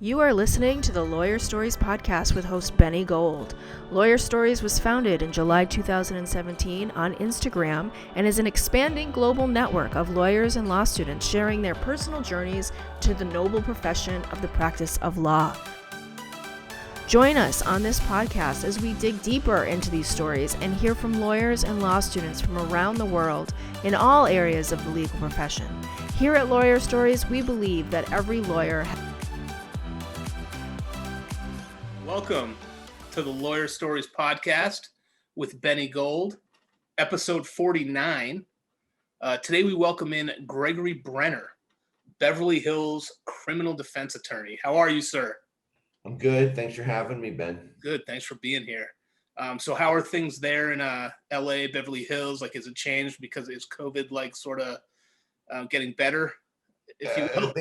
You are listening to the Lawyer Stories podcast with host Benny Gold. Lawyer Stories was founded in July 2017 on Instagram and is an expanding global network of lawyers and law students sharing their personal journeys to the noble profession of the practice of law. Join us on this podcast as we dig deeper into these stories and hear from lawyers and law students from around the world in all areas of the legal profession. Here at Lawyer Stories, we believe that every lawyer Welcome to the Lawyer Stories podcast with Benny Gold, episode 49. Today we welcome in Gregorybrenner, Beverly Hills criminal defense attorney. How are you, sir? I'm good. Thanks for having me, Ben. Good. Thanks for being here. So how are things there in LA, Beverly Hills? Like, has it changed because is COVID like sort of getting better? If you will?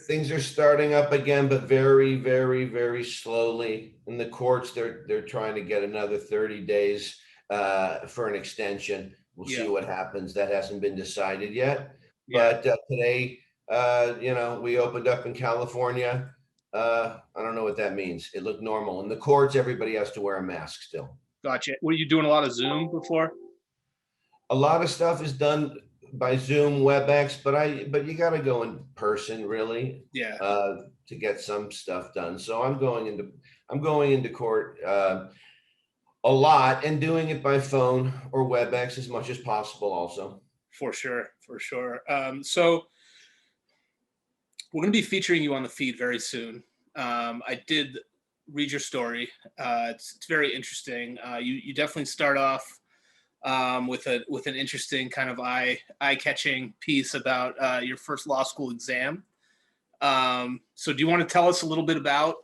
Things are starting up again, but very, very, very slowly. In the courts, they're trying to get another 30 days for an extension. We'll see what happens. That hasn't been decided yet. But today, we opened up in California. I don't know what that means. It looked normal. In the courts, everybody has to wear a mask still. Gotcha. Were you doing a lot of Zoom before? A lot of stuff is done by Zoom, WebEx, but you got to go in person, really, to get some stuff done. So I'm going into court a lot and doing it by phone or WebEx as much as possible, also. For sure. So we're going to be featuring you on the feed very soon. I did read your story. It's very interesting. You definitely start off with an interesting kind of eye-catching piece about your first law school exam. So do you want to tell us a little bit about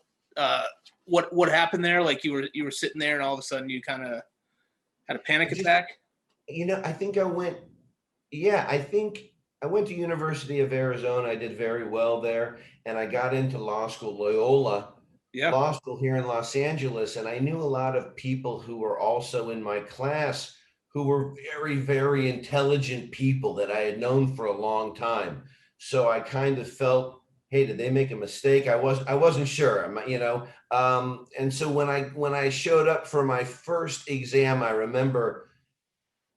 what happened there? Like you were sitting there and all of a sudden you kind of had a panic attack? I think I went to University of Arizona. I did very well there, and I got into law school, Loyola Law School here in Los Angeles, and I knew a lot of people who were also in my class who were very, very intelligent people that I had known for a long time. So I kind of felt, hey, did they make a mistake? I wasn't sure, and so when I showed up for my first exam, I remember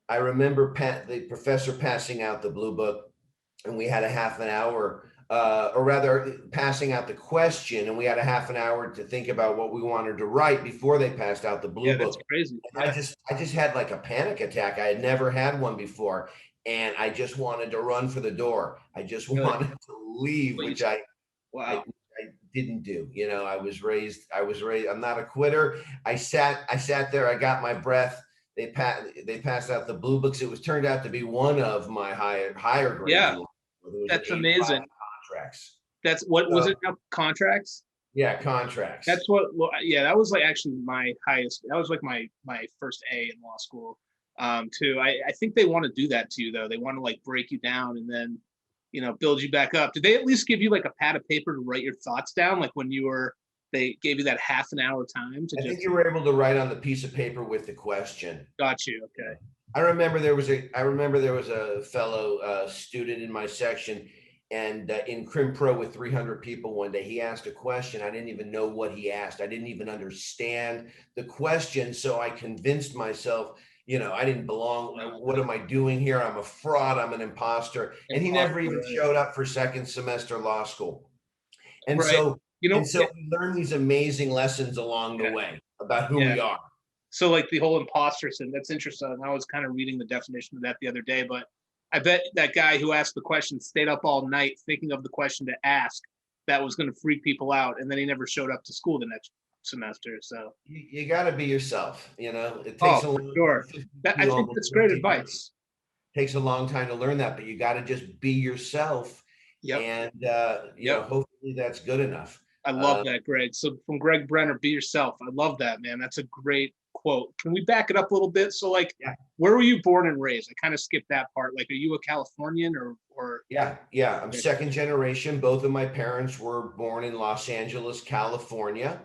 the professor passing out the blue book, and we had a half an hour, or rather passing out the question, and we had a half an hour to think about what we wanted to write before they passed out the blue book. That's crazy. I just had like a panic attack. I had never had one before, and I just wanted to run for the door. I just wanted to leave, which I didn't do. I was raised. I'm not a quitter. I sat there. I got my breath. They passed out the blue books. It turned out to be one of my higher grades. Yeah, that's amazing. Contracts. That's what was it? Contracts. Yeah, contracts. That's what. That was like actually my highest. That was like my first A in law school. Too. I think they want to do that to you though. They want to like break you down and then, build you back up. Did they at least give you like a pad of paper to write your thoughts down? Like when they gave you that half an hour time to. I think you were able to write on the piece of paper with the question. Got you. Okay. I remember there was a fellow student in my section, and in Crim Pro with 300 people one day, he asked a question. I didn't even know what he asked. I didn't even understand the question. So I convinced myself, I didn't belong. What am I doing here? I'm a fraud. I'm an imposter. And he never even showed up for second semester law school. And so we learn these amazing lessons along the way about who we are. So like the whole imposter syndrome, that's interesting. I was kind of reading the definition of that the other day, but I bet that guy who asked the question stayed up all night thinking of the question to ask that was going to freak people out, and then he never showed up to school the next semester. So you got to be yourself. It takes I think that's great advice. Takes a long time to learn that, but you got to just be yourself. And hopefully that's good enough. I love that, Greg. So from Greg Brenner, be yourself. I love that, man. That's a great quote. Can we back it up a little bit? So where were you born and raised? I kind of skipped that part. Like, are you a Californian or? Yeah. I'm second generation. Both of my parents were born in Los Angeles, California.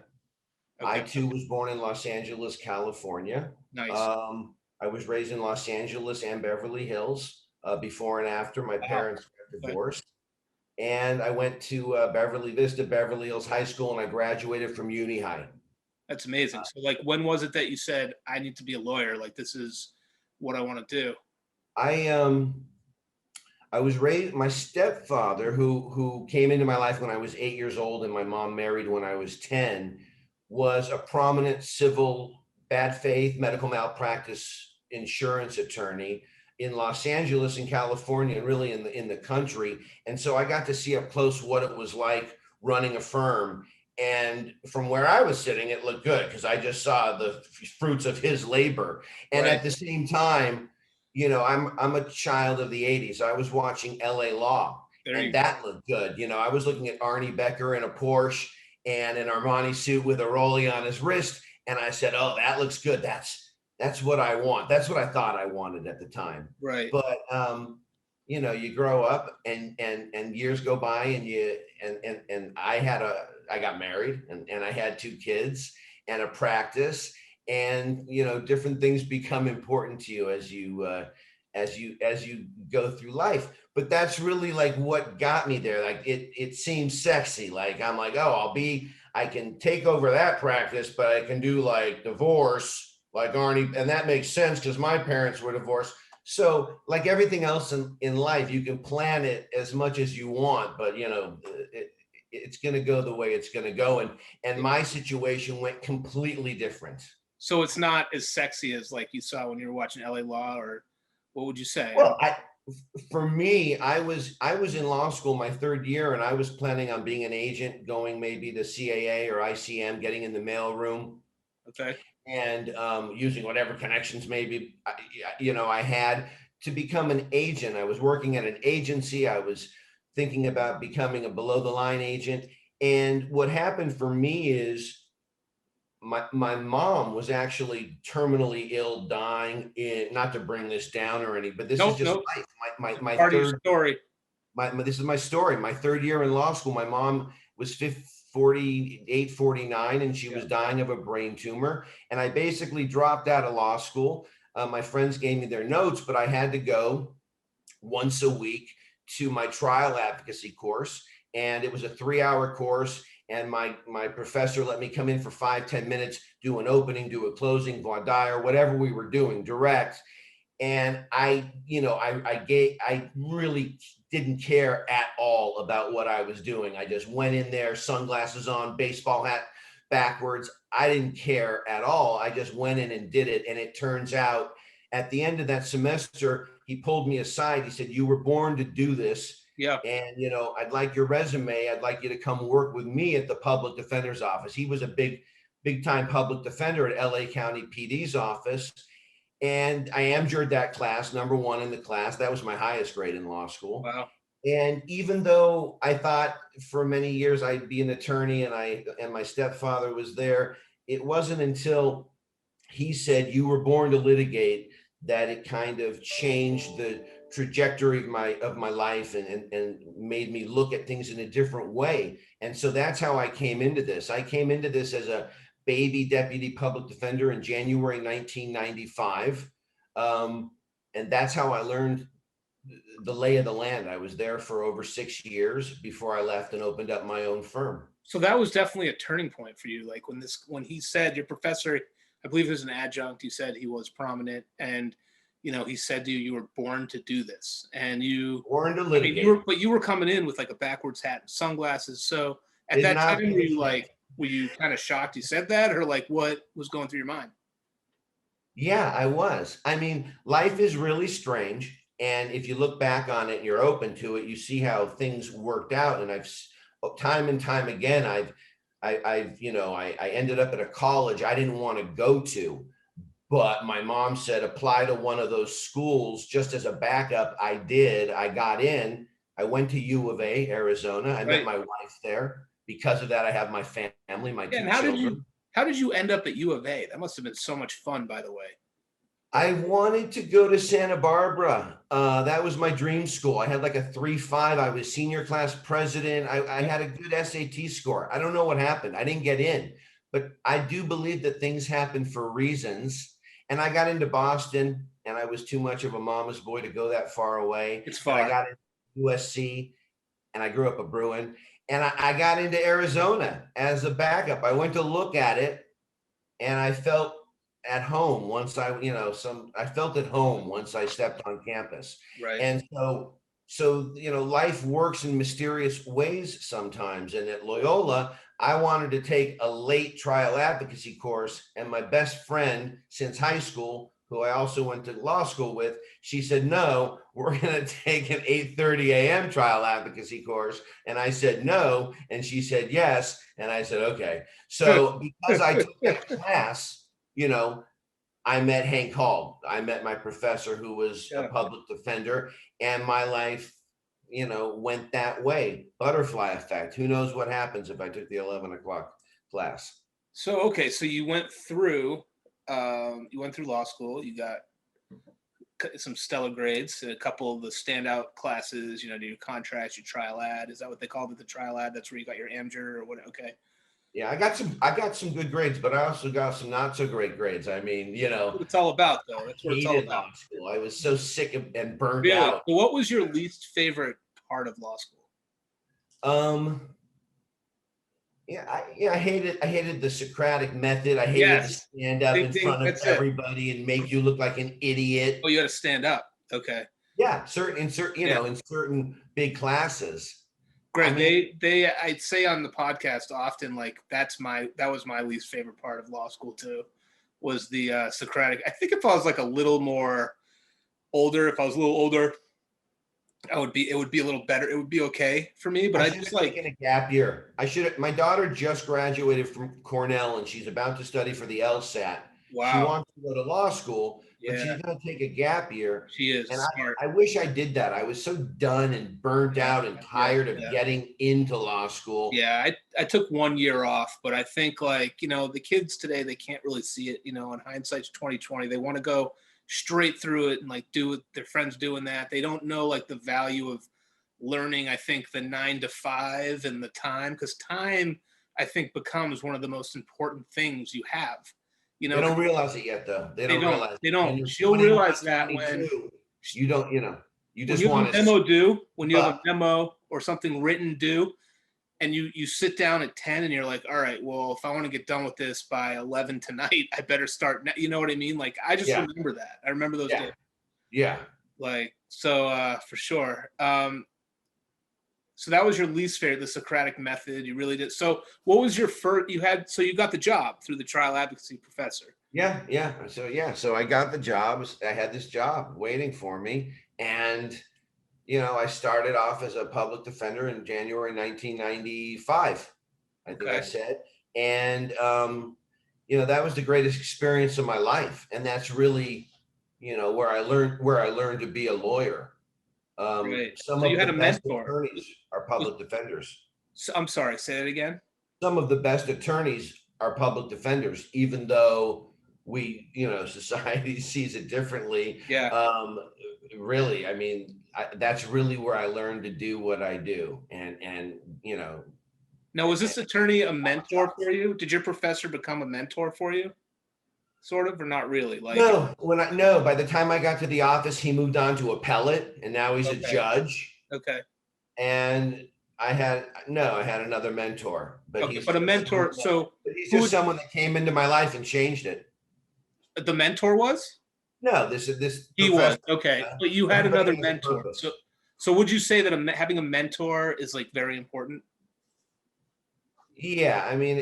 Okay. I too was born in Los Angeles, California. Nice. I was raised in Los Angeles and Beverly Hills. Before and after my parents got divorced. and I went to Beverly Hills High School, and I graduated from Uni High. That's amazing. So like, when was it that you said, I need to be a lawyer? Like, this is what I want to do. I was raised, my stepfather, who came into my life when I was 8 years old, and my mom married when I was 10, was a prominent civil bad faith medical malpractice insurance attorney in Los Angeles, in California, and really in the country. And so I got to see up close what it was like running a firm. And from where I was sitting, it looked good because I just saw the fruits of his labor. And Right. at the same time, I'm a child of the 80s. I was watching LA Law, and that looked good. I was looking at Arnie Becker in a Porsche and an Armani suit with a rollie on his wrist. And I said, oh, that looks good. That's what I want. That's what I thought I wanted at the time. Right. But you grow up and years go by, and I got married, and I had 2 kids and a practice, and different things become important to you as you go through life. But that's really like what got me there. Like it seems sexy. Like I'm like, oh, I can take over that practice, but I can do like divorce, like Arnie, and that makes sense because my parents were divorced. So like everything else in life, you can plan it as much as you want, but it's going to go the way it's going to go. And my situation went completely different. So it's not as sexy as like you saw when you were watching LA Law, or what would you say? Well, for me, I was in law school my 3rd year, and I was planning on being an agent, going maybe to CAA or ICM, getting in the mailroom. Okay. And using whatever connections maybe I had to become an agent. I was working at an agency. I was thinking about becoming a below the line agent. And what happened for me is my mom was actually terminally ill, dying. Not to bring this down or anything, but this is just life. My part third of your story. This is my story. My 3rd year in law school, my mom was 48, 49, and she was dying of a brain tumor. And I basically dropped out of law school. My friends gave me their notes, but I had to go once a week to my trial advocacy course. And it was a 3-hour course. And my professor let me come in for 5-10 minutes, do an opening, do a closing, voir dire, whatever we were doing, direct. And I really didn't care at all about what I was doing. I just went in there, sunglasses on, baseball hat backwards. I didn't care at all. I just went in and did it. And it turns out at the end of that semester, he pulled me aside. He said, you were born to do this. Yeah. And, I'd like your resume. I'd like you to come work with me at the public defender's office. He was a big time public defender at LA County PD's office. And I amateur that class, number 1 in the class. That was my highest grade in law school. Wow. And even though I thought for many years I'd be an attorney, and my stepfather was there, it wasn't until he said, you were born to litigate, that it kind of changed the trajectory of my life and made me look at things in a different way. And so that's how I came into this. I came into this as a baby deputy public defender in January 1995. And that's how I learned the lay of the land. I was there for over 6 years before I left and opened up my own firm. So that was definitely a turning point for you. Like when he said, your professor, I believe he was an adjunct, you said he was prominent, and he said to you, you were born to do this, and you born to litigate. But you were coming in with like a backwards hat and sunglasses. So at that time, were you kind of shocked he said that, or like what was going through your mind? Yeah, I was. I mean, life is really strange. And if you look back on it and you're open to it, you see how things worked out. And I've time and time again, I ended up at a college I didn't want to go to, but my mom said, apply to one of those schools just as a backup. I did. I got in. I went to U of A, Arizona. I met my wife there. Because of that, I have my family, my 2 children. How did you end up at U of A? That must have been so much fun, by the way. I wanted to go to Santa Barbara. That was my dream school. I had like a 3.5. I was senior class president. I had a good SAT score. I don't know what happened. I didn't get in, but I do believe that things happen for reasons. And I got into Boston, and I was too much of a mama's boy to go that far away. It's far. And I got into USC. and I grew up a Bruin. And I got into Arizona as a backup. I went to look at it, and I felt at home once I felt at home once I stepped on campus. Right. And so life works in mysterious ways sometimes. And at Loyola, I wanted to take a late trial advocacy course, and my best friend since high school, who I also went to law school with, she said, no, we're going to take an 8:30 a.m. trial advocacy course. And I said, no. And she said, yes. And I said, okay. So because I took that class, I met Hank Hall. I met my professor, who was a public defender, and my life, went that way. Butterfly effect. Who knows what happens if I took the 11 o'clock class? So, okay. So you went through law school. You got some stellar grades, a couple of the standout classes, your contracts, your trial ad. Is that what they called it? The trial ad? That's where you got your AMJUR or what? Okay. Yeah, I got some good grades, but I also got some not so great grades. I mean, That's what it's all about, though. That's what it's all about. Law school. I was so sick and burned Really? out. So what was your least favorite part of law school? I hated the Socratic method. I hated to stand up in front of everybody and make you look like an idiot. Oh, you had to stand up. Okay. Yeah, in certain big classes. Greg, I'd say on the podcast often, like that was my least favorite part of law school too, was the Socratic. I think if I was like a little older, it would be a little better. It would be okay for me, but I just taken a gap year. My daughter just graduated from Cornell, and she's about to study for the LSAT. Wow. She wants to go to law school, but she's going to take a gap year. She is. And I wish I did that. I was so done and burnt out and tired of getting into law school. Yeah, I took 1 year off, but I think the kids today, they can't really see it, in hindsight's 2020. They want to go straight through it and do it. Their friends doing that. They don't know the value of learning, I think, the 9 to 5 and the time, because time, I think, becomes one of the most important things you have. They don't realize it yet, though. They don't realize it. They don't. She'll realize that when you don't, you just want to have a memo due, when you have a memo or something written due, and you sit down at 10 and you're like, all right, well, if I want to get done with this by 11 tonight, I better start now. You know what I mean? I just remember that. I remember those days. Yeah. For sure. So that was your least favorite, the Socratic method. You really did. So what was your first, you got the job through the trial advocacy professor. Yeah. So I got the job. I had this job waiting for me. And, I started off as a public defender in January 1995, I think I said. And, that was the greatest experience of my life. And that's really, where I learned to be a lawyer. Right. Some of the best attorneys are public defenders. I'm sorry, say that again. Some of the best attorneys are public defenders, even though we, society sees it differently. Yeah. Really, I mean, that's really where I learned to do what I do. And Now, was this attorney a mentor for you? Did your professor become a mentor for you? Sort of, or not really? No, by the time I got to the office, he moved on to appellate, and now he's a judge. Okay. And I had another mentor, but he's a mentor. He's just someone that came into my life and changed it. The mentor was? No, this. He was okay, but you had another mentor. So would you say that having a mentor is very important? Yeah, I mean,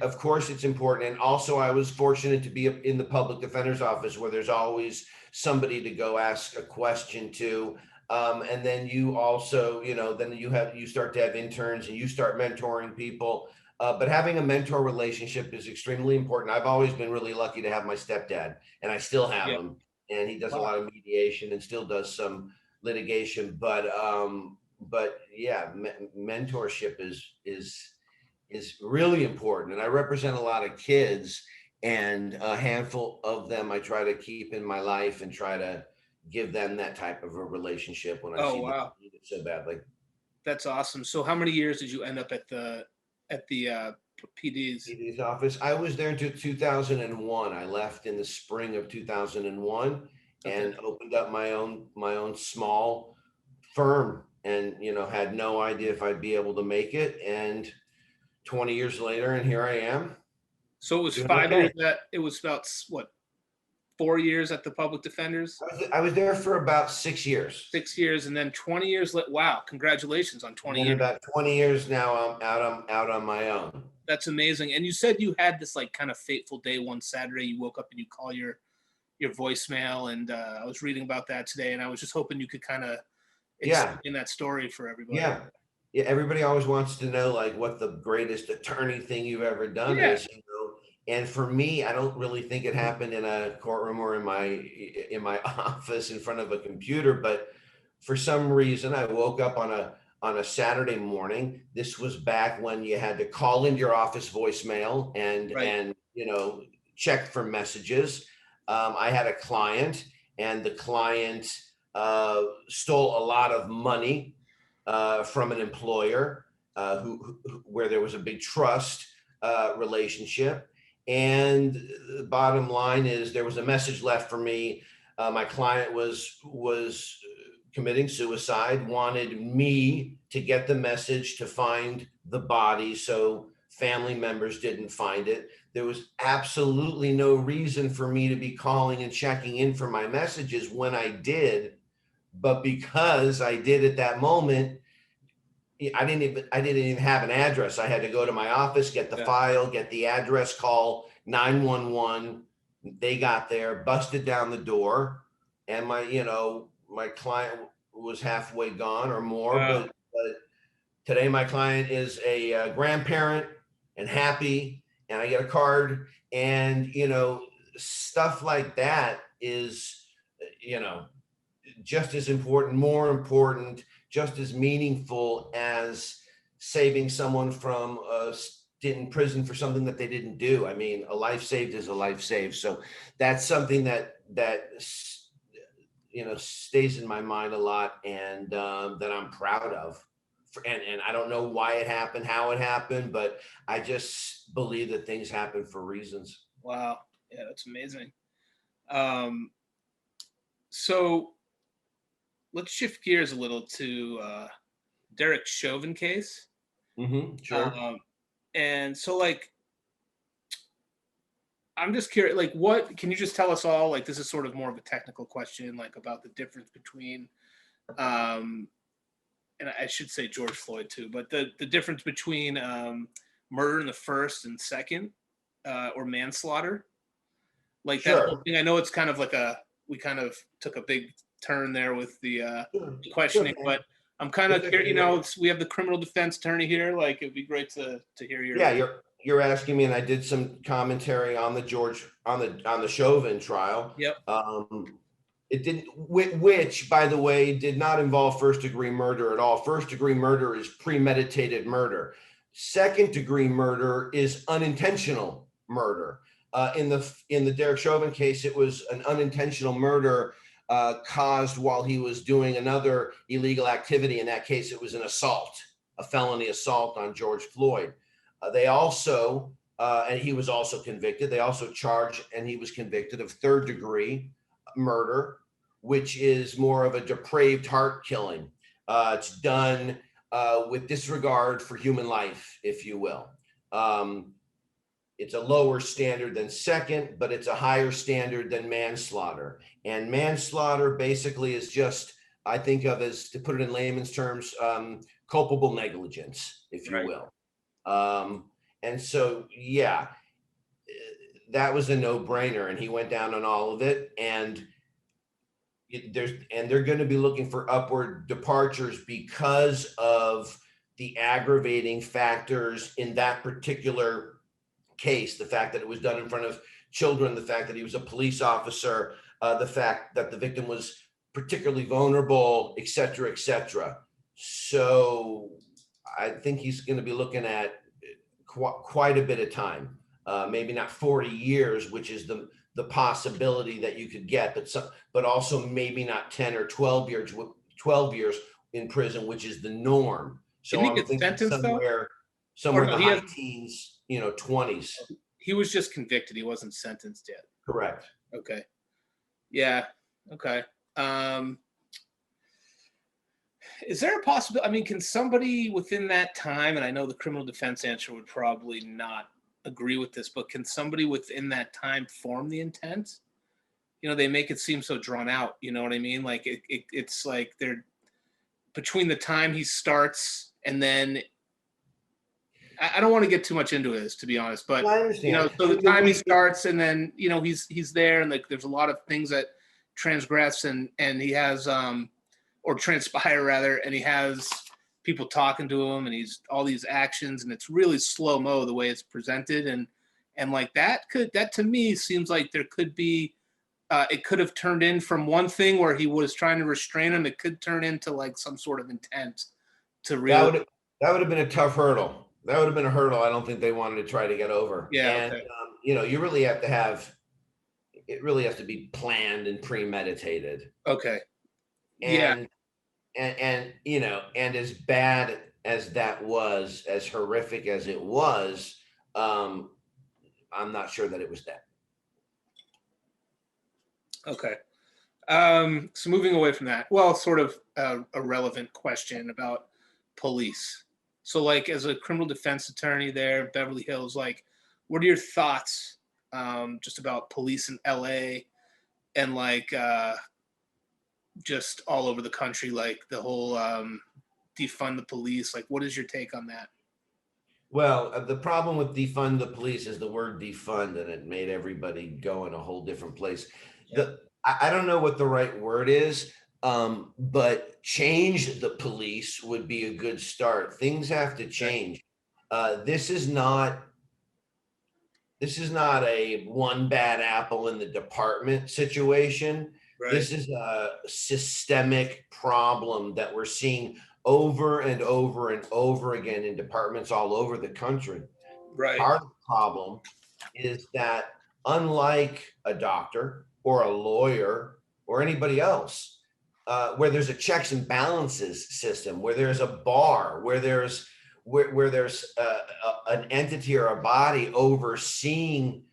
of course it's important. And also I was fortunate to be in the public defender's office, where there's always somebody to go ask a question to. And then you also, then you start to have interns and you start mentoring people. But having a mentor relationship is extremely important. I've always been really lucky to have my stepdad, and I still have him, and he does a lot of mediation and still does some litigation. But mentorship is really important. And I represent a lot of kids, and a handful of them I try to keep in my life and try to give them that type of a relationship when I see them need it so badly. That's awesome. So how many years did you end up at the PD's office? I was there until 2001. I left in the spring of 2001 and opened up my own small firm and, had no idea if I'd be able to make it. And 20 years later, and here I am. So it was Doing 5 years okay. that it was about what, 4 years at the public defenders, I was there for about 6 years. 6 years, and then 20 years. Wow, congratulations on 20 And years. about 20 years now, I'm out on my own. That's amazing. And you said you had this like kind of fateful day one Saturday. You woke up and you call your voicemail, and I was reading about that today, and I was just hoping you could kind of Yeah. explain that story for everybody. Yeah. Yeah. Everybody always wants to know like what the greatest attorney thing you've ever done is, And for me, I don't really think it happened in a courtroom or in my office in front of a computer, but for some reason I woke up on a Saturday morning. This was back when you had to call into your office voicemail and Right. and check for messages. I had a client, and the client stole a lot of money from an employer where there was a big trust relationship. And the bottom line is there was a message left for me. My client was committing suicide, wanted me to get the message to find the body so family members didn't find it. There was absolutely no reason for me to be calling and checking in for my messages when I did, but because I did at that moment, I didn't even have an address. I had to go to my office, get the file, get the address, call 911. They got there, busted down the door, and my client was halfway gone or more. Wow. But today my client is a grandparent and happy, and I get a card, and stuff like that is just as important, more important, just as meaningful as saving someone from a stint in prison for something that they didn't do. I mean, a life saved is a life saved. So that's something that stays in my mind a lot, and that I'm proud of. And I don't know why it happened, how it happened, but I just believe that things happen for reasons. Wow. Yeah, that's amazing. So let's shift gears a little to Derek Chauvin case. Sure. And so like, I'm just curious, like, what can you just tell us all, like, this is sort of more of a technical question, like about the difference between, and I should say George Floyd too, but the difference between murder in the first and second, or manslaughter, like that whole thing. I know it's kind of like we kind of took a big turn there with the questioning, but I'm kind of curious, we have the criminal defense attorney here. Like, it'd be great to hear your. Yeah, you're asking me, and I did some commentary on the Chauvin trial. Yep. It didn't, which, by the way, did not involve first-degree murder at all. First-degree murder is premeditated murder. Second-degree murder is unintentional murder. In the Derek Chauvin case, it was an unintentional murder caused while he was doing another illegal activity. In that case, it was an assault, a felony assault on George Floyd. They also, and he was also convicted. They also charged, and he was convicted of third-degree murder, which is more of a depraved heart killing. It's done with disregard for human life, if you will. It's a lower standard than second, but it's a higher standard than manslaughter. And manslaughter basically is just, I think of as, to put it in layman's terms, culpable negligence, if you will. And so, yeah, that was a no-brainer, and he went down on all of it. And they're going to be looking for upward departures because of the aggravating factors in that particular case. The fact that it was done in front of children, the fact that he was a police officer, the fact that the victim was particularly vulnerable, et cetera, et cetera. So I think he's going to be looking at quite a bit of time, maybe not 40 years, which is the possibility that you could get, but also maybe not 10 or 12 years in prison, which is the norm. So I'm thinking somewhere in the high teens, 20s. He was just convicted. He wasn't sentenced yet. Correct. Okay. Yeah. Okay. is there a possibility? I mean, can somebody within that time, and I know the criminal defense answer would probably not agree with this, but can somebody within that time form the intent? They make it seem so drawn out. You know what I mean? Like it's like they're between the time he starts and then I don't want to get too much into this, to be honest, but I understand. so the time he starts and then he's there and like there's a lot of things that transgress and he has or transpire rather, and he has people talking to him and he's all these actions and it's really slow-mo the way it's presented and like that to me seems like there could be it could have turned in from one thing where he was trying to restrain him. It could turn into like some sort of intent to really. That would have been a tough hurdle. That would have been a hurdle I don't think they wanted to try to get over. Yeah. And, Okay. You really have to have, it really has to be planned and premeditated. Okay. And, and as bad as that was, as horrific as it was, I'm not sure that it was that. Okay. So moving away from that, well, sort of a relevant question about police. So like as a criminal defense attorney there, Beverly Hills, like what are your thoughts just about police in LA and like just all over the country, like the whole defund the police? Like what is your take on that? Well, the problem with defund the police is the word defund, and it made everybody go in a whole different place. I don't know what the right word is, but change the police would be a good start. Things have to change. This is not a one bad apple in the department situation. Right. This is a systemic problem that we're seeing over and over and over again in departments all over the country. Right. Part of the problem is that unlike a doctor or a lawyer or anybody else, where there's a checks and balances system, where there's a bar, where there's an entity or a body overseeing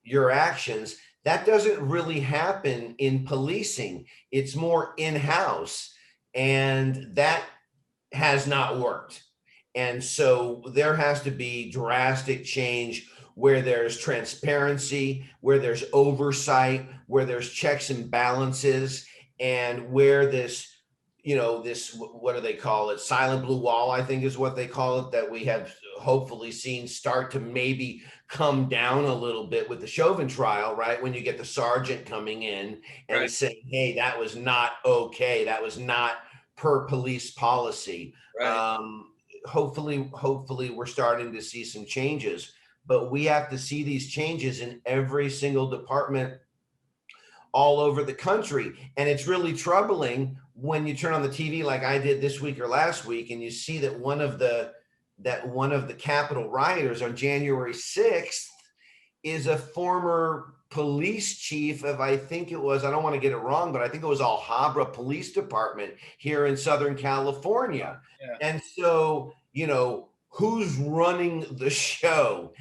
your actions, that doesn't really happen in policing. It's more in-house, and that has not worked. And so there has to be drastic change where there's transparency, where there's oversight, where there's checks and balances, and where this, what do they call it? Silent blue wall, I think is what they call it, that we have hopefully seen start to maybe come down a little bit with the Chauvin trial, right? When you get the sergeant coming in and saying, hey, that was not okay. That was not per police policy. Right. Hopefully we're starting to see some changes. But we have to see these changes in every single department all over the country. And it's really troubling when you turn on the TV like I did this week or last week, and you see that one of the Capitol rioters on January 6th is a former police chief of, I think it was, I don't want to get it wrong, but I think it was Alhambra Police Department here in Southern California. Yeah. And so, who's running the show?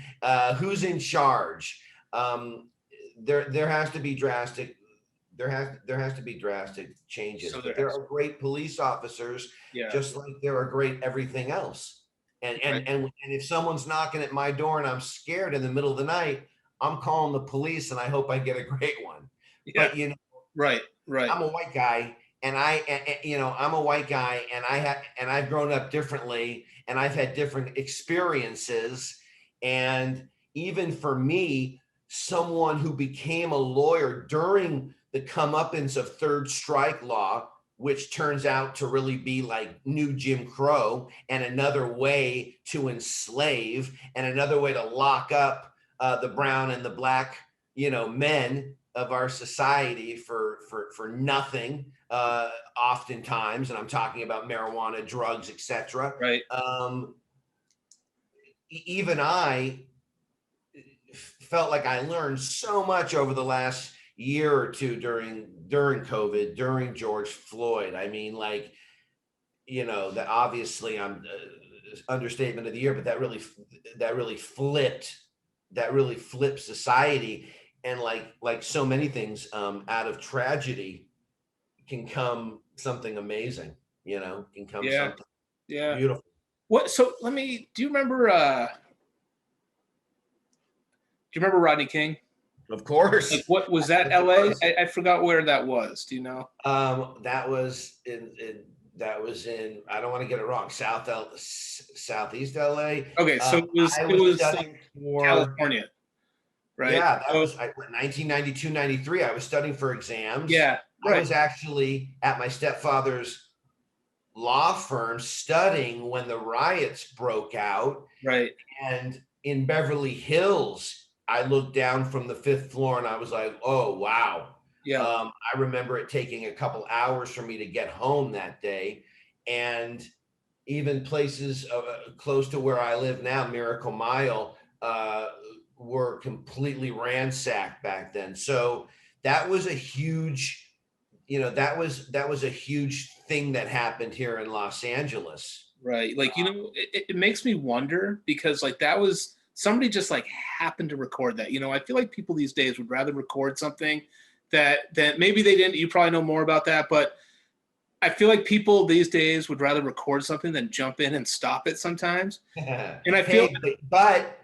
Who's in charge? There has to be drastic. There has to be drastic changes. So there are great police officers, just like there are great everything else. And if someone's knocking at my door and I'm scared in the middle of the night, I'm calling the police and I hope I get a great one. Yeah. But right. I'm a white guy. And I'm a white guy, and I've grown up differently, and I've had different experiences. And even for me, someone who became a lawyer during the comeuppance of third strike law, which turns out to really be like new Jim Crow and another way to enslave and another way to lock up the brown and the black, men of our society for nothing, oftentimes, and I'm talking about marijuana, drugs, etc. Right. Even I felt like I learned so much over the last year or two during COVID, during George Floyd. I mean, that obviously I'm understatement of the year, but that really flipped society. And like so many things, out of tragedy can come something amazing. can come Yeah. something Yeah. beautiful. What? So do you remember? Do you remember Rodney King? Of course. Like, what was that? LA? I forgot where that was. Do you know? That was in, I don't want to get it wrong, Southeast LA. Okay, so I it was was studying for, California, right? yeah, that So, was 1992, 93. I was studying for exams. yeah, I right, was actually at my stepfather's law firm studying when the riots broke out. right. And in Beverly Hills, I looked down from the 5th floor and I was like, oh, wow. Yeah, I remember it taking a couple hours for me to get home that day. And even places close to where I live now, Miracle Mile, were completely ransacked back then. So that was a huge, that was a huge thing that happened here in Los Angeles. right. Like, it makes me wonder because like that was somebody just like happened to record that. I feel like people these days would rather record something that maybe they didn't. You probably know more about that, but I feel like people these days would rather record something than jump in and stop it sometimes. And I feel, but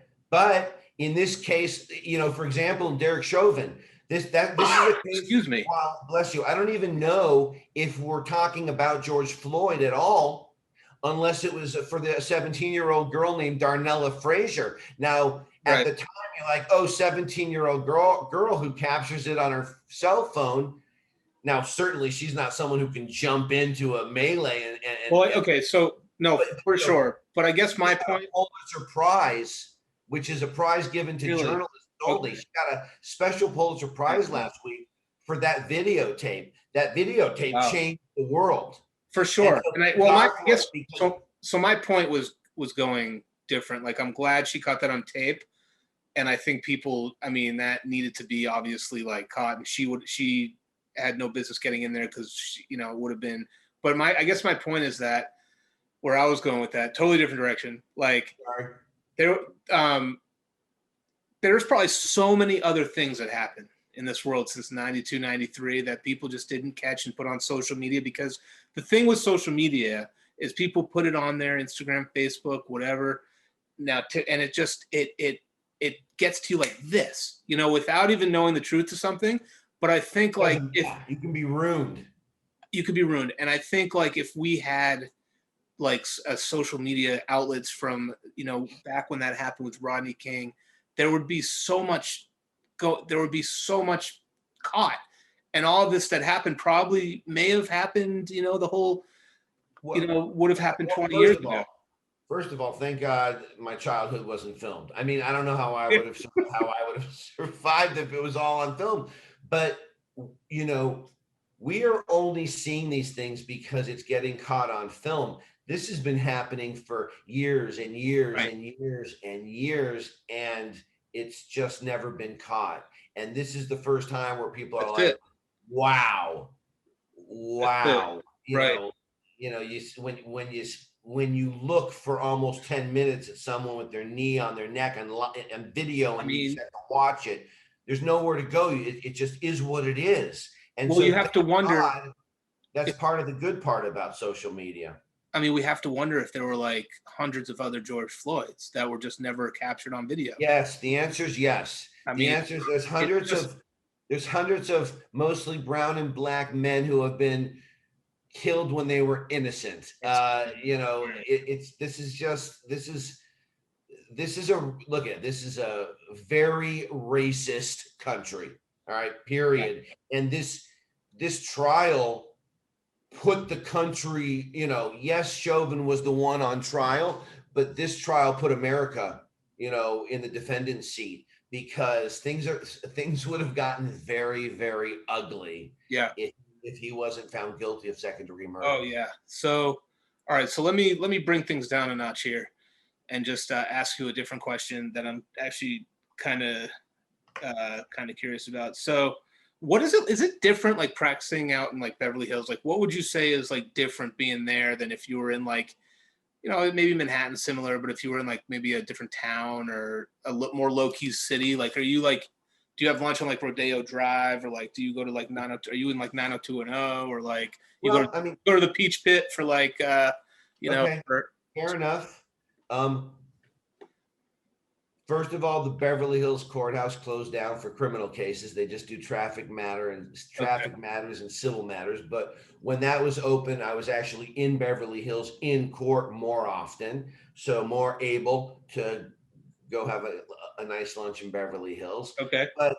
in this case, for example, Derek Chauvin, this is a case. excuse me. Wow, bless you. I don't even know if we're talking about George Floyd at all, unless it was for the 17-year-old girl named Darnella Frazier. Now, at the time, you're like, oh, 17-year-old girl who captures it on her cell phone. Now, certainly, she's not someone who can jump into a melee Okay, so no, for sure. But I guess my point. Pulitzer Prize, which is a prize given to Really? journalists only. She got a special Pulitzer Prize last week for that videotape. That videotape changed the world. For sure. So my point was going different. Like, I'm glad she caught that on tape. And I think people, that needed to be obviously like caught, and she had no business getting in there because, it would have been, but I guess my point is that where I was going with that, totally different direction. Like there's probably so many other things that happened in this world since 92, 93 that people just didn't catch and put on social media, because the thing with social media is people put it on their Instagram, Facebook, whatever. Now, and it just, it gets to you like this, without even knowing the truth to something. But I think like if you can be ruined, and I think like if we had like a social media outlets from back when that happened with Rodney King, there would be so much caught, and all of this that happened probably may have happened. The whole would have happened 20 years ago. First of all, thank God my childhood wasn't filmed. I don't know how I would have survived if it was all on film. But we are only seeing these things because it's getting caught on film. This has been happening for years and years and years and years, and it's just never been caught. And this is the first time where people are like, wow. When you look for almost 10 minutes at someone with their knee on their neck and video, and you just have to watch it, there's nowhere to go. It just is what it is. And so you have to wonder. That's part of the good part about social media. We have to wonder if there were like hundreds of other George Floyds that were just never captured on video. Yes, the answer is yes. The answer is there's hundreds of mostly brown and black men who have been killed when they were innocent. This is a very racist country. All right, period. And this trial put the country, yes, Chauvin was the one on trial, but this trial put America, in the defendant's seat, because things would have gotten very, very ugly. Yeah. If he wasn't found guilty of second-degree murder. Oh yeah. So, all right. So let me bring things down a notch here, and just ask you a different question that I'm actually kind of curious about. So, what is it? Is it different, like practicing out in like Beverly Hills? Like, what would you say is like different being there than if you were in like, maybe Manhattan, similar, but if you were in like maybe a different town or a more low key city? Like, do you have lunch on like Rodeo Drive, or like do you go to like 902? Are you in like 90210, or like you Well, I mean, go to the Peach Pit for like okay, for fair enough. First of all, the Beverly Hills courthouse closed down for criminal cases. They just do traffic matters and civil matters. But when that was open, I was actually in Beverly Hills in court more often, so more able to go have a nice lunch in Beverly Hills. Okay. But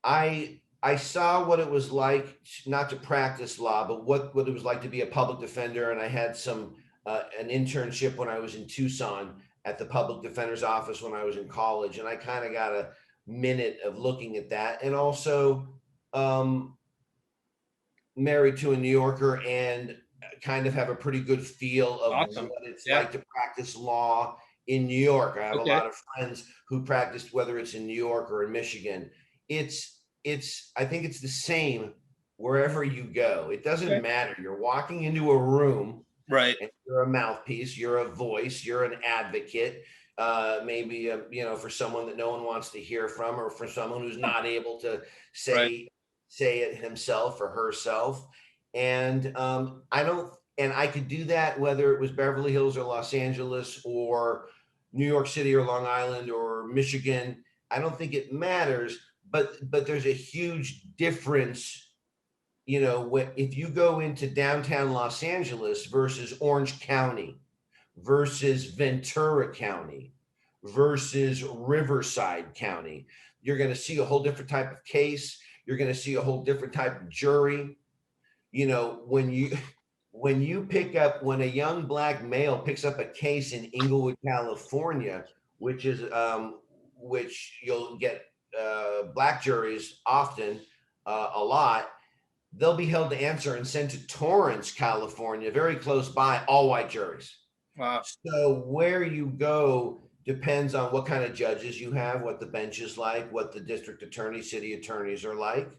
I saw what it was like, not to practice law, but what it was like to be a public defender. And I had an internship when I was in Tucson at the public defender's office when I was in college. And I kind of got a minute of looking at that. And also married to a New Yorker and kind of have a pretty good feel of Awesome. what it's like to practice law in New York. I have a lot of friends who practiced, whether it's in New York or in Michigan. I think it's the same wherever you go. It doesn't matter. You're walking into a room, right? And you're a mouthpiece, you're a voice, you're an advocate. Maybe for someone that no one wants to hear from, or for someone who's not able to say it himself or herself. And I could do that whether it was Beverly Hills or Los Angeles or New York City or Long Island or Michigan. I don't think it matters, but there's a huge difference. If you go into downtown Los Angeles versus Orange County versus Ventura County versus Riverside County, you're going to see a whole different type of case. You're going to see a whole different type of jury. When a young black male picks up a case in Inglewood, California, which you'll get black juries often, a lot, they'll be held to answer and sent to Torrance, California, very close by, all white juries. Wow. So where you go depends on what kind of judges you have, what the bench is like, what the district attorney, city attorneys are like.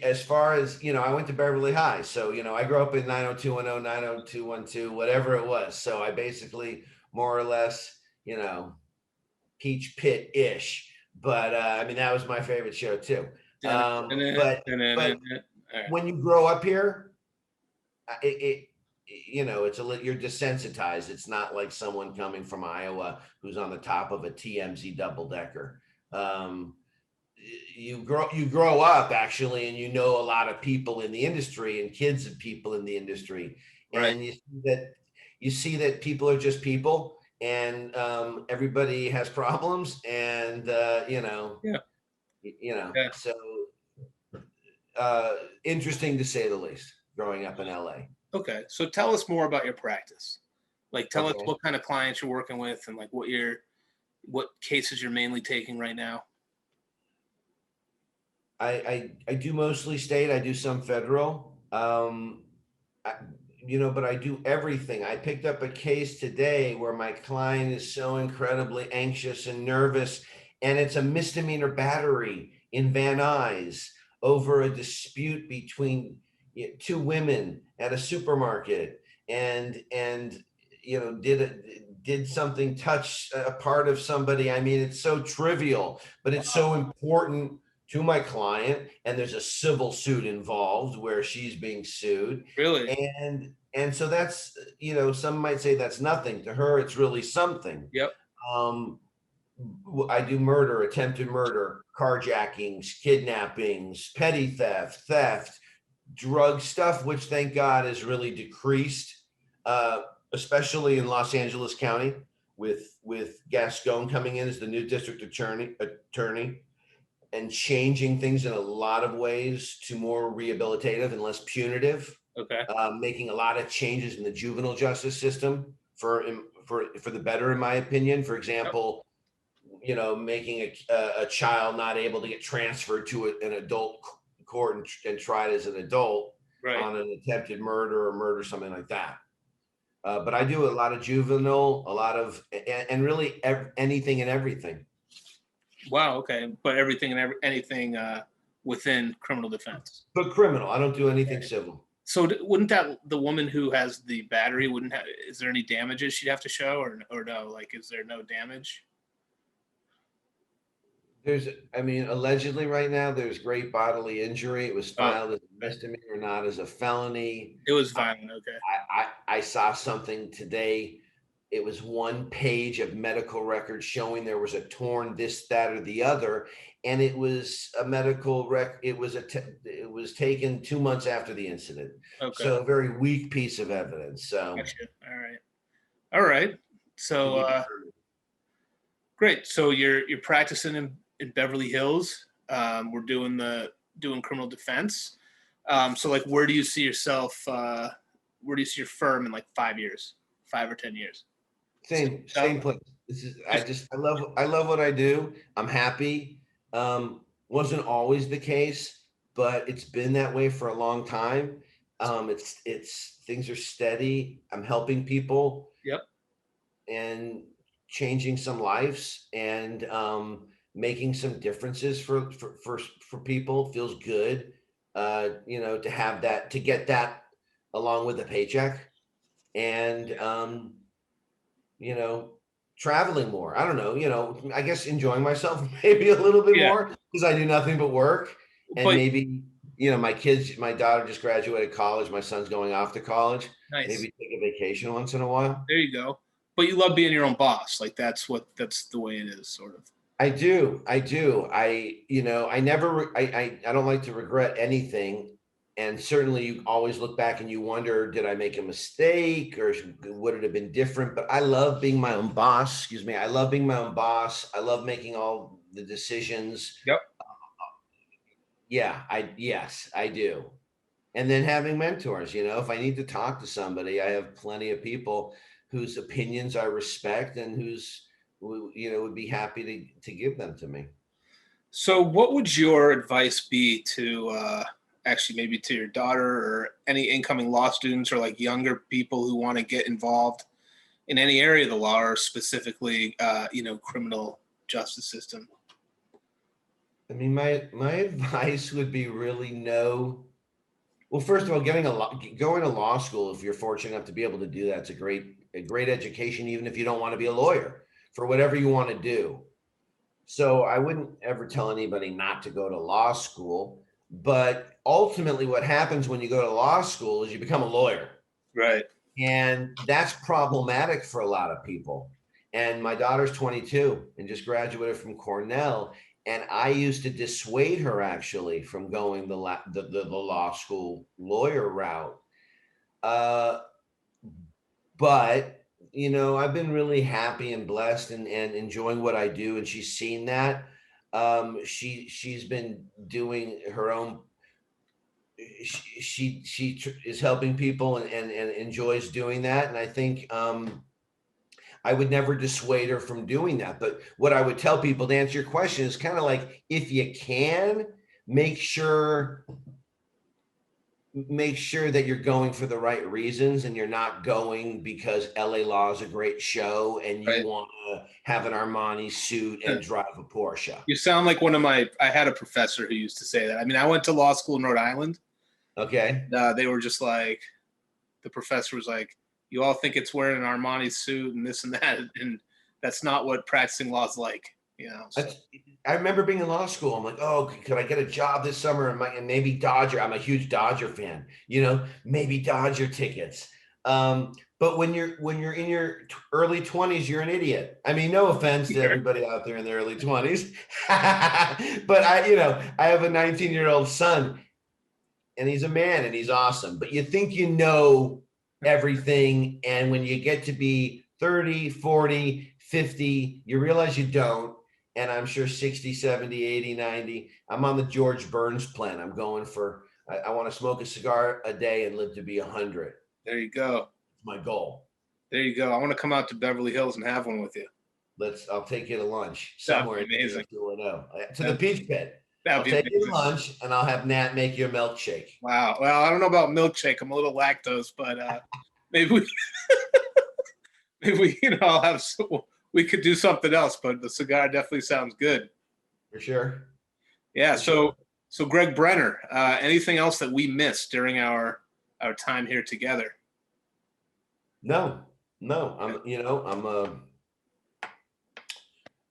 As far as, I went to Beverly High. So, I grew up in 90210, 90212, whatever it was. So I basically more or less, Peach Pit-ish. But that was my favorite show too. But when you grow up here, you're desensitized. It's not like someone coming from Iowa who's on the top of a TMZ double decker. You grow up actually, and you know a lot of people in the industry and kids of people in the industry, and you see that people are just people, and everybody has problems, and so interesting to say the least. Growing up in LA. Okay, so tell us more about your practice. Like, tell us what kind of clients you're working with, and like what cases you're mainly taking right now. I do mostly state. I do some federal. But I do everything. I picked up a case today where my client is so incredibly anxious and nervous, and it's a misdemeanor battery in Van Nuys over a dispute between two women at a supermarket, and did something touch a part of somebody. It's so trivial, but it's so important to my client, and there's a civil suit involved where she's being sued. Really? And so that's, some might say that's nothing. To her, it's really something. Yep. I do murder, attempted murder, carjackings, kidnappings, petty theft, drug stuff, which thank God has really decreased, especially in Los Angeles County with Gascon coming in as the new district attorney and changing things in a lot of ways to more rehabilitative and less punitive. Okay. Making a lot of changes in the juvenile justice system for the better, in my opinion. For example, making a child not able to get transferred to an adult court and tried as an adult on an attempted murder or murder, something like that. But I do a lot of juvenile, a lot of, and really anything and everything. Wow. Okay. But everything and anything within criminal defense. But criminal, I don't do anything civil. So wouldn't the woman who has the battery is there any damages she'd have to show or no? Like, is there no damage? I mean, allegedly right now, there's great bodily injury. It was Oh, filed as a misdemeanor, not as a felony. it was violent. Okay. I saw something today. It was one page of medical records showing there was a torn this, that, or the other, and it was a medical it was it was taken 2 months after the incident. Okay. So a very weak piece of evidence. So Gotcha. All right. All right. can So you great. So you're practicing in Beverly Hills. We're doing criminal defense. So like, where do you see yourself? Where do you see your firm in like 5 years, 5 or 10 years? same place. This is I love what I do. I'm happy. Wasn't always the case, but it's been that way for a long time. It's things are steady. I'm helping people Yep. and changing some lives and making some differences for people. Feels good. To have that, to get that along with a paycheck, and traveling more. I don't know, I guess enjoying myself maybe a little bit Yeah. more because I do nothing but work. And But maybe, my daughter just graduated college. My son's going off to college. nice. Maybe take a vacation once in a while. There you go. But you love being your own boss. Like that's the way it is, sort of. I do. I do. I never, I don't like to regret anything. And certainly you always look back and you wonder, did I make a mistake or would it have been different? But I love being my own boss. Excuse me. I love being my own boss. I love making all the decisions. Yep. Yes, I do. And then having mentors, if I need to talk to somebody, I have plenty of people whose opinions I respect and would be happy to give them to me. So what would your advice be to actually maybe to your daughter or any incoming law students or like younger people who want to get involved in any area of the law or specifically, criminal justice system? I mean, my advice would be really well, first of all, going to law school, if you're fortunate enough to be able to do that, it's a great education, even if you don't want to be a lawyer, for whatever you want to do. So I wouldn't ever tell anybody not to go to law school, but ultimately what happens when you go to law school is you become a lawyer. Right. And that's problematic for a lot of people. And my daughter's 22 and just graduated from Cornell. And I used to dissuade her actually from going the law school lawyer route. But I've been really happy and blessed and enjoying what I do, and she's seen that. She's been doing her own. She is helping people and enjoys doing that, and I think I would never dissuade her from doing that. But what I would tell people to answer your question is kind of like, if you can, make sure that you're going for the right reasons and you're not going because LA Law is a great show and you want to have an Armani suit and drive a Porsche. You sound like I had a professor who used to say that. I mean, I went to law school in Rhode Island. Okay. They were just like, the professor was like, you all think it's wearing an Armani suit and this and that. And that's not what practicing law is like, So. I remember being in law school. I'm like, oh, could I get a job this summer? And maybe Dodger. I'm a huge Dodger fan. Maybe Dodger tickets. But when you're in your early 20s, you're an idiot. I mean, no offense to everybody out there in their early 20s, but I have a 19-year-old son, and he's a man, and he's awesome. But you think you know everything, and when you get to be 30, 40, 50, you realize you don't. And I'm sure 60, 70, 80, 90. I'm on the George Burns plan. I'm going for, I want to smoke a cigar a day and live to be 100. There you go. My goal. There you go. I want to come out to Beverly Hills and have one with you. I'll take you to lunch somewhere. Amazing. To the Peach Pit. I'll take you to lunch and I'll have Nat make you a milkshake. Wow. Well, I don't know about milkshake. I'm a little lactose, but maybe I'll have we could do something else, but the cigar definitely sounds good. For sure. Yeah. So Greg Brenner, anything else that we missed during our time here together? No.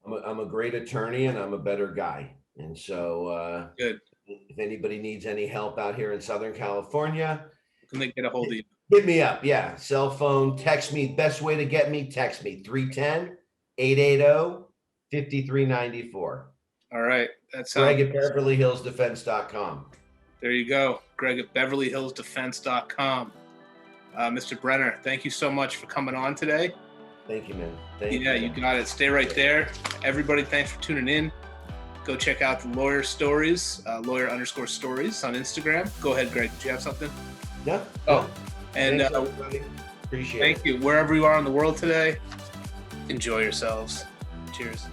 I'm I'm a great attorney and I'm a better guy. And so Good. if anybody needs any help out here in Southern California, Can they get a hold of you? hit me up. Yeah. Cell phone, text me. Best way to get me, text me 310-880-5394. All right. That's Greg at BeverlyHillsDefense.com. There you go. Greg at BeverlyHillsDefense.com. Mr. Brenner, thank you so much for coming on today. Thank you, man. Thank you. Yeah, you got it. Stay right there. Everybody, thanks for tuning in. Go check out the Lawyer Stories, lawyer_stories on Instagram. Go ahead, Greg. Did you have something? Yeah. Oh, and Thanks, everybody. Appreciate it. thank you. Wherever you are in the world today, enjoy yourselves. Cheers.